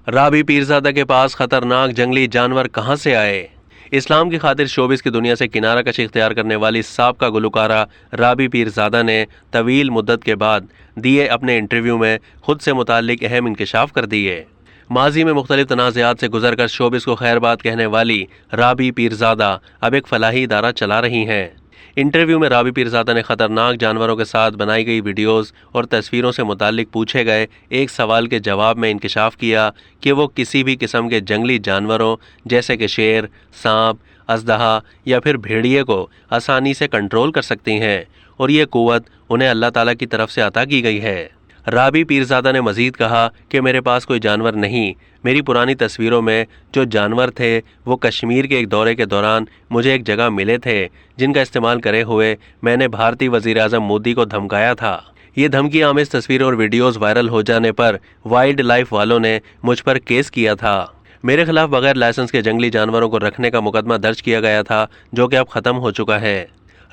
رابی پیرزادہ کے پاس خطرناک جنگلی جانور کہاں سے آئے؟ اسلام کی خاطر شوبز کی دنیا سے کنارہ کشی اختیار کرنے والی سابقہ گلوکارہ رابی پیرزادہ نے طویل مدت کے بعد دیے اپنے انٹرویو میں خود سے متعلق اہم انکشاف کر دیے۔ ماضی میں مختلف تنازعات سے گزر کر شوبز کو خیر بات کہنے والی رابی پیرزادہ اب ایک فلاحی ادارہ چلا رہی ہیں۔ انٹرویو میں رابی پیرزادہ نے خطرناک جانوروں کے ساتھ بنائی گئی ویڈیوز اور تصویروں سے متعلق پوچھے گئے ایک سوال کے جواب میں انکشاف کیا کہ وہ کسی بھی قسم کے جنگلی جانوروں جیسے کہ شیر، سانپ، اژدہا یا پھر بھیڑیے کو آسانی سے کنٹرول کر سکتی ہیں اور یہ قوت انہیں اللہ تعالیٰ کی طرف سے عطا کی گئی ہے۔ رابی پیرزادہ نے مزید کہا کہ میرے پاس کوئی جانور نہیں، میری پرانی تصویروں میں جو جانور تھے وہ کشمیر کے ایک دورے کے دوران مجھے ایک جگہ ملے تھے جن کا استعمال کرے ہوئے میں نے بھارتی وزیر اعظم مودی کو دھمکایا تھا۔ یہ دھمکی آمیز تصویریں اور ویڈیوز وائرل ہو جانے پر وائلڈ لائف والوں نے مجھ پر کیس کیا تھا۔ میرے خلاف بغیر لائسنس کے جنگلی جانوروں کو رکھنے کا مقدمہ درج کیا گیا تھا جو کہ اب ختم ہو چکا ہے۔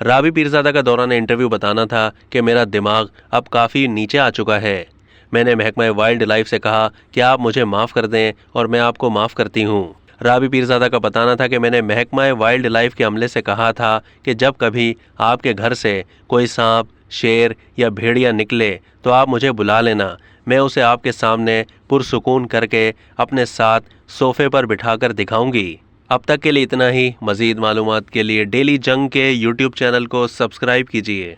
رابی پیرزادہ کا دوران انٹرویو بتانا تھا کہ میرا دماغ اب کافی نیچے آ چکا ہے۔ میں نے محکمہ وائلڈ لائف سے کہا کہ آپ مجھے معاف کر دیں اور میں آپ کو معاف کرتی ہوں۔ رابی پیرزادہ کا بتانا تھا کہ میں نے محکمہ وائلڈ لائف کے عملے سے کہا تھا کہ جب کبھی آپ کے گھر سے کوئی سانپ، شیر یا بھیڑیا نکلے تو آپ مجھے بلا لینا، میں اسے آپ کے سامنے پرسکون کر کے اپنے ساتھ صوفے پر بٹھا کر دکھاؤں گی۔ اب تک کے لیے اتنا ہی۔ مزید معلومات کے لیے ڈیلی جنگ کے یوٹیوب چینل کو سبسکرائب کیجیے۔